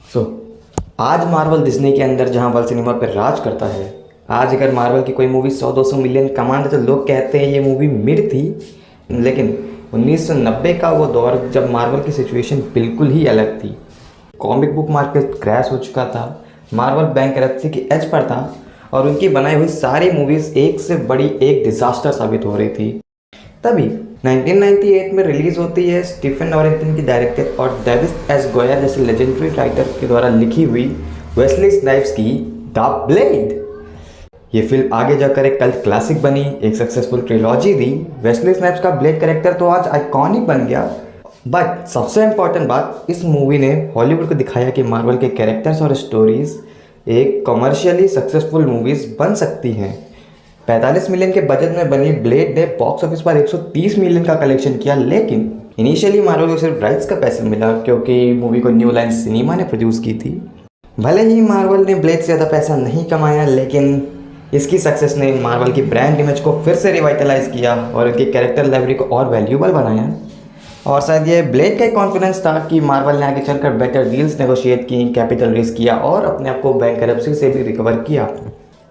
सो आज Marvel Disney के अंदर जहां वर्ल्ड सिनेमा पर राज करता है, आज अगर मार्वल की कोई मूवी 100-200 मिलियन कमा दे तो लोग कहते हैं ये मूवी मिड थी। लेकिन 1990 का वो दौर जब मार्वल की सिचुएशन बिल्कुल ही अलग थी। कॉमिक बुक मार्केट क्रैश हो चुका था, मार्वल बैंकरप्सी की एज पर था और उनकी बनाई हुई सारी मूवीज़ एक से बड़ी एक डिज़ास्टर साबित हो रही थी। तभी 1998 में रिलीज होती है स्टीफन नॉरिंगटन की डायरेक्टर और डेविड एस गोयर जैसे लेजेंडरी राइटर के द्वारा लिखी हुई वेस्ली स्नाइप्स की द ब्लेड। ये फिल्म आगे जाकर एक कल्ट क्लासिक बनी, एक सक्सेसफुल ट्रिलॉजी दी। वेस्ली स्नाइप्स का ब्लेड कैरेक्टर तो आज आइकॉनिक बन गया। बट सबसे इम्पॉर्टेंट बात, इस मूवी ने हॉलीवुड को दिखाया कि मार्वल के कैरेक्टर्स और स्टोरीज एक कमर्शियली सक्सेसफुल मूवीज़ बन सकती हैं। 45 मिलियन के बजट में बनी ब्लेड ने बॉक्स ऑफिस पर 130 मिलियन का कलेक्शन किया। लेकिन इनिशियली मार्वल को सिर्फ राइट्स का पैसा मिला क्योंकि मूवी को न्यू लाइन सिनेमा ने प्रोड्यूस की थी। भले ही मार्वल ने ब्लेड से ज़्यादा पैसा नहीं कमाया, लेकिन इसकी सक्सेस ने मार्वल की ब्रांड इमेज को फिर से रिवाइटलाइज किया और उनकी कैरेक्टर लाइब्रेरी को और वैल्यूबल बनाया। और शायद ये ब्लेड का एक कॉन्फिडेंस था कि मार्वल ने आगे चलकर बेटर डील्स नेगोशिएट की, कैपिटल रेज किया और अपने आप को बैंकरप्सी से भी रिकवर किया।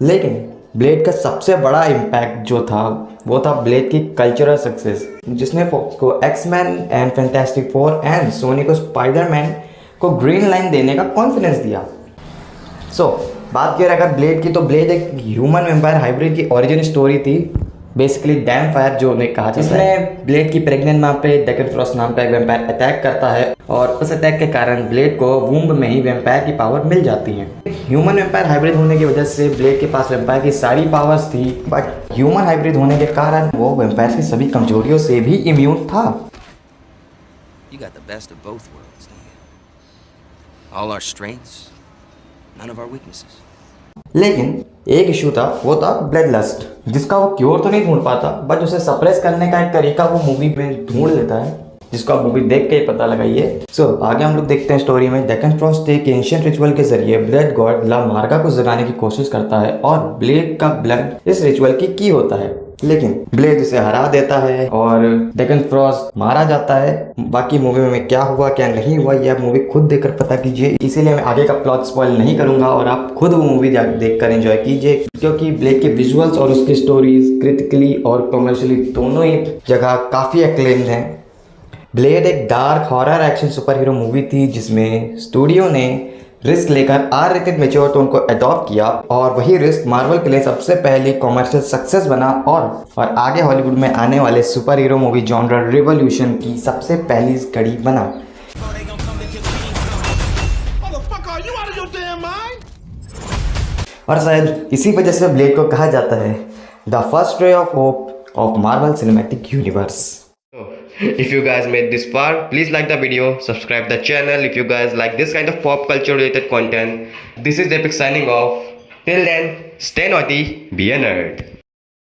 लेकिन ब्लेड का सबसे बड़ा इम्पैक्ट जो था वो था ब्लेड की कल्चरल सक्सेस, जिसने फॉक्स को X Men and Fantastic Four and Sony को स्पाइडरमैन को ग्रीन लाइन देने का कॉन्फिडेंस दिया। बात करें अगर ब्लेड की, तो ब्लेड एक ह्यूमन वेम्पायर हाइब्रिड की ओरिजिन स्टोरी थी। बेसिकली डैम फायर जो उन्हें कहा जाता है। ब्लेड की प्रेग्नेंट माँ पे डेकन फ्रॉस्ट नाम का एक वेम्पायर अटैक करता है और उस अटैक के कारण ब्लेड को वूम्ब में ही वेम्पायर की पावर मिल जाती है। ह्यूमन वेम्पायर हाइब्रिड होने की वजह से ब्लेड के पास वेम्पायर की सारी पावर्स थी, बट ह्यूमन हाइब्रिड होने के कारण वो वेम्पायर की सभी कमजोरियों से भी इम्यून था। You got the best of both worlds, don't you? All our strengths, none of our weaknesses. लेकिन एक इशू था, वो था ब्लड लस्ट, जिसका वो क्योर तो नहीं ढूंढ पाता, बट उसे सप्रेस करने का एक तरीका वो मूवी में ढूंढ लेता है, जिसको आप मूवी देख के ही पता लगाइए। आगे हम लोग देखते हैं स्टोरी में। डेकन फ्रॉस्ट एक एंशिएंट रिचुअल के जरिए ब्लड गॉड ला मार्गा को जगाने की कोशिश करता है और ब्लेड का ब्लड इस रिचुअल की की होता है, लेकिन ब्लेड इसे हरा देता है और डेकन फ्रॉस्ट मारा जाता है। बाकी मूवी में क्या हुआ क्या नहीं हुआ ये आप मूवी खुद देखकर पता कीजिए, इसीलिए मैं आगे का प्लॉट स्पॉइल नहीं करूंगा और आप खुद वो मूवी देखकर एंजॉय कीजिए, क्योंकि ब्लेड के विजुअल्स और उसकी स्टोरीज क्रिटिकली और कमर्शियली दोनों ही जगह काफ़ी एक्लेम्ड हैं। ब्लेड एक dark horror action super hero movie थी जिसमें स्टूडियो ने रिस्क लेकर आर रेटेड मैच्योर टोन को अडॉप्ट किया और वही रिस्क मार्वल के लिए सबसे पहली कमर्शियल सक्सेस बना और आगे हॉलीवुड में आने वाले super hero movie genre revolution की सबसे पहली कड़ी बना। और शायद इसी वजह से ब्लेड को कहा जाता है the first ray of hope of Marvel cinematic universe. If you guys made this far, please like the video, subscribe the channel if you guys like this kind of pop culture related content. This is Epic signing off. Till then, stay naughty, be a nerd.